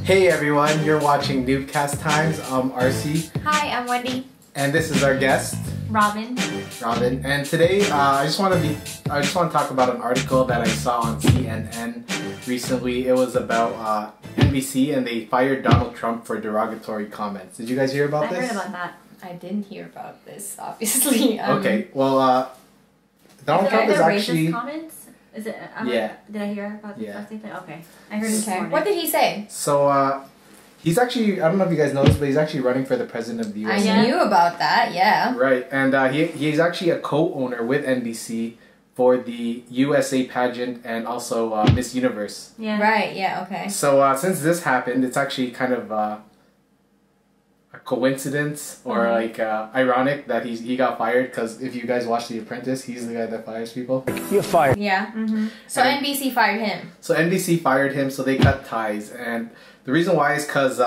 Hey everyone, you're watching Noobcast Times. I'm RC. Hi, I'm Wendy. And this is our guest, Robin. And today, I just want to talk about an article that I saw on CNN recently. It was about NBC, and they fired Donald Trump for derogatory comments. Did you guys hear about this? I heard about that. I didn't hear about this, obviously. Okay, well, Donald Trump is actually... comments? Is it? Yeah. Did I hear about this? Yeah. Okay. I heard this morning. What did he say? So, he's actually, I don't know if you guys know this, but he's actually running for the president of the US. I knew about that, yeah. Right, and he's actually a co-owner with NBC for the USA pageant and also Miss Universe. Yeah. Right, yeah, okay. So since this happened, it's actually kind of a coincidence or ironic that he got fired, because if you guys watch The Apprentice, he's the guy that fires people. You're fired. Yeah. Mm-hmm. So NBC fired him. So NBC fired him, so they cut ties, and the reason why is because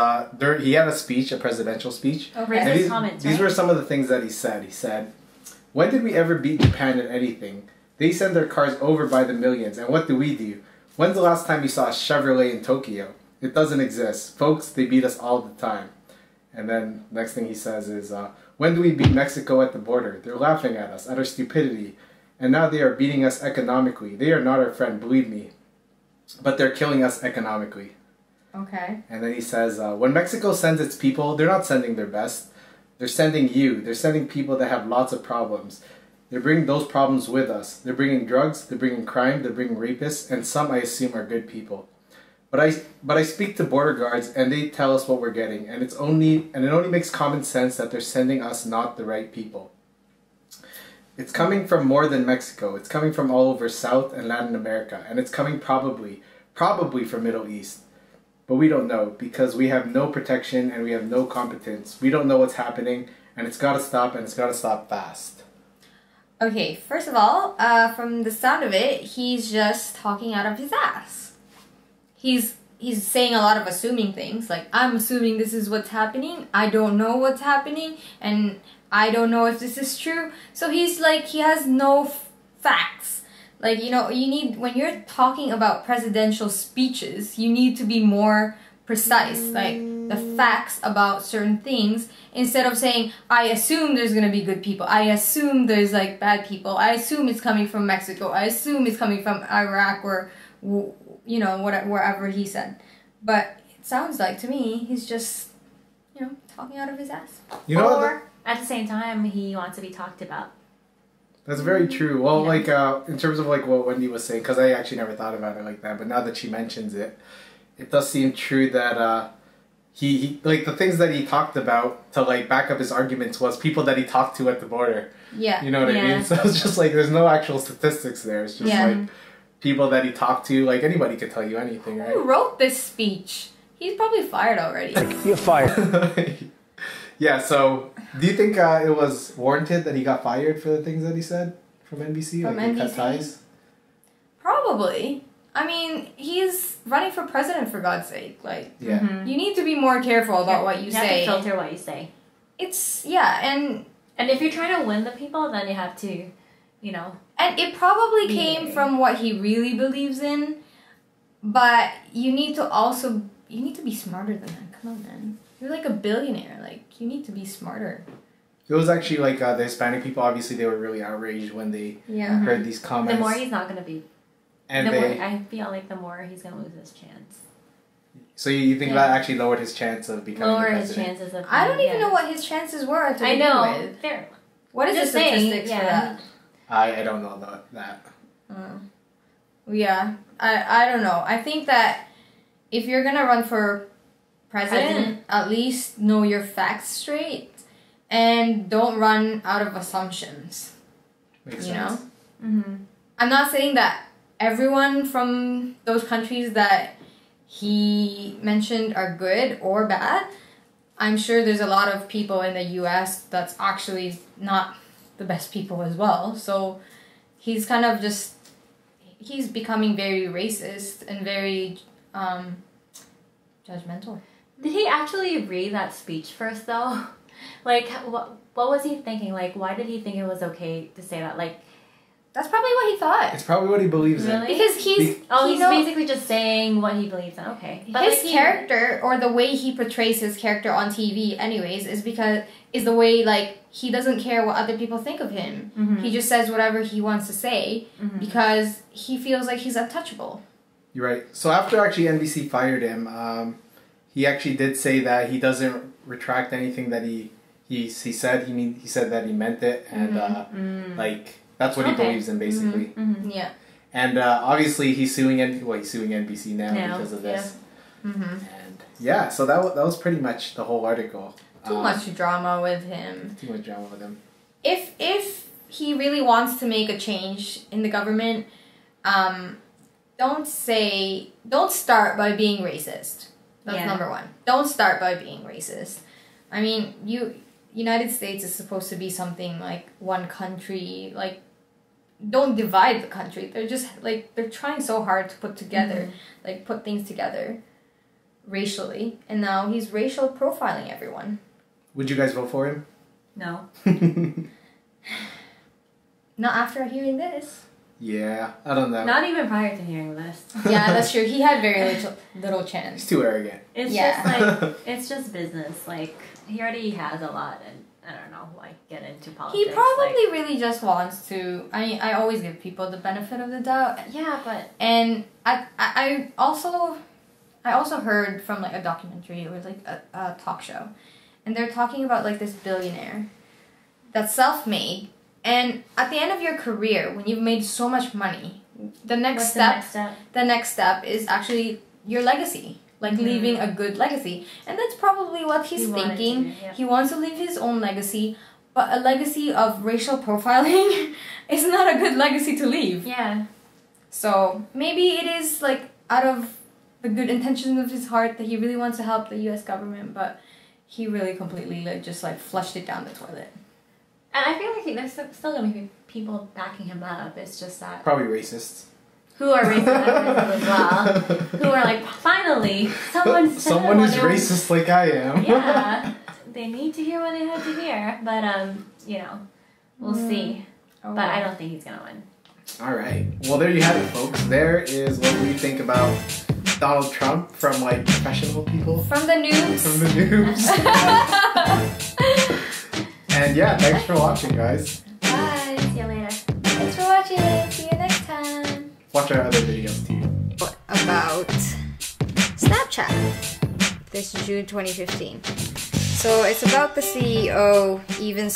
he had a speech, a presidential speech. Okay. And these were some of the things that he said. He said, "When did we ever beat Japan at anything? They send their cars over by the millions, and what do? When's the last time you saw a Chevrolet in Tokyo? It doesn't exist. Folks, they beat us all the time." And then next thing he says is, "When do we beat Mexico at the border? They're laughing at us, at our stupidity. And now they are beating us economically. They are not our friend, believe me. But they're killing us economically." Okay. And then he says, "When Mexico sends its people, they're not sending their best. They're sending you. They're sending people that have lots of problems. They're bringing those problems with us. They're bringing drugs, they're bringing crime, they're bringing rapists, and some I assume are good people. But I speak to border guards, and they tell us what we're getting, and it only makes common sense that they're sending us not the right people. It's coming from more than Mexico. It's coming from all over South and Latin America, and it's coming probably from Middle East. But we don't know, because we have no protection and we have no competence. We don't know what's happening, and it's got to stop, and it's got to stop fast." Okay, first of all, from the sound of it, he's just talking out of his ass. He's saying a lot of assuming things, like, I'm assuming this is what's happening, I don't know what's happening, and I don't know if this is true. So he's like, he has no facts. Like, you know, you need, when you're talking about presidential speeches, you need to be more precise, like the facts about certain things, instead of saying, I assume there's gonna be good people, I assume there's like bad people, I assume it's coming from Mexico, I assume it's coming from Iraq, or, you know, wherever he said. But it sounds like, to me, he's just, you know, talking out of his ass. You know, or at the same time, he wants to be talked about. That's very true. Well, like, in terms of like what Wendy was saying, because I actually never thought about it like that, but now that she mentions it, it does seem true that he like the things that he talked about to like back up his arguments was people that he talked to at the border. Yeah. You know what I mean? So it's just like there's no actual statistics there. It's just like people that he talked to. Like anybody could tell you anything, right? Who wrote this speech? He's probably fired already. You're fired. Yeah, so do you think it was warranted that he got fired for the things that he said from NBC? From like NBC? Cut ties? Probably. I mean, he's running for president, for God's sake. Like, yeah. You need to be more careful about what you say. You have to filter what you say. It's, and if you're trying to win the people, then you have to, you know. And it probably came from what he really believes in, but you need to be smarter than that. Come on, man. You're like a billionaire. Like, you need to be smarter. It was actually like the Hispanic people, obviously they were really outraged when they heard these comments. The more he's not going to be... I feel like the more he's going to lose his chance. So you think that actually lowered his chance of becoming the president? His chances of... I don't even know what his chances were to begin with. What is the statistics for that? I don't know that. Yeah. I don't know. I think that if you're going to run for president, at least know your facts straight and don't run out of assumptions. Makes you sense. know? I'm not saying that everyone from those countries that he mentioned are good or bad. I'm sure there's a lot of people in the US that's actually not the best people as well. So he's kind of just, he's becoming very racist and very judgmental. Did he actually read that speech first, though? Like, what was he thinking? Like, why did he think it was okay to say that? Like, That's probably what he thought. It's probably what he believes in. Because he's basically just saying what he believes in. Okay, but his character or the way he portrays his character on TV, anyways, is the way like he doesn't care what other people think of him. Mm-hmm. He just says whatever he wants to say because he feels like he's untouchable. You're right. So after actually NBC fired him, he actually did say that he doesn't retract anything that he said. He said that he meant it, and like that's what he believes in, basically. Mm-hmm. Yeah. And obviously he's suing NBC now because of this. Yeah. Mm-hmm. And yeah, so that was pretty much the whole article. Too much drama with him. Too much drama with him. If he really wants to make a change in the government, don't start by being racist. That's number one. Don't start by being racist. I mean, United States is supposed to be something like one country. Like, don't divide the country. They're just like they're trying so hard to put things together, racially, and now he's racial profiling everyone. Would you guys vote for him? No. Not after hearing this. Yeah, I don't know. Not even prior to hearing this. Yeah, that's true. He had very little chance. He's too arrogant. It's just like it's just business. Like he already has a lot, and I don't know, like get into politics. He probably really just wants to. I always give people the benefit of the doubt. Yeah, but I also heard from like a documentary or like a talk show, and they're talking about like this billionaire that's self-made. And at the end of your career, when you've made so much money, the next step is actually your legacy, like leaving a good legacy. And that's probably what he's thinking. He wants to leave his own legacy, but a legacy of racial profiling is not a good legacy to leave. Yeah. So maybe it is like out of the good intentions of his heart that he really wants to help the U.S. government, but he really completely just flushed it down the toilet. And I feel like there's still going to be people backing him up. It's just that... Probably racists. Who are racist as well. Who are like, finally, someone is racist like I am. Yeah. They need to hear what they have to hear. But, we'll see. Oh, but I don't think he's going to win. All right. Well, there you have it, folks. There is what we think about Donald Trump from, like, professional people. From the noobs. From the noobs. And yeah, thanks for watching, guys. Bye. See you later. Thanks for watching. See you next time. Watch our other videos too. About Snapchat. This is June 2015. So it's about the CEO, even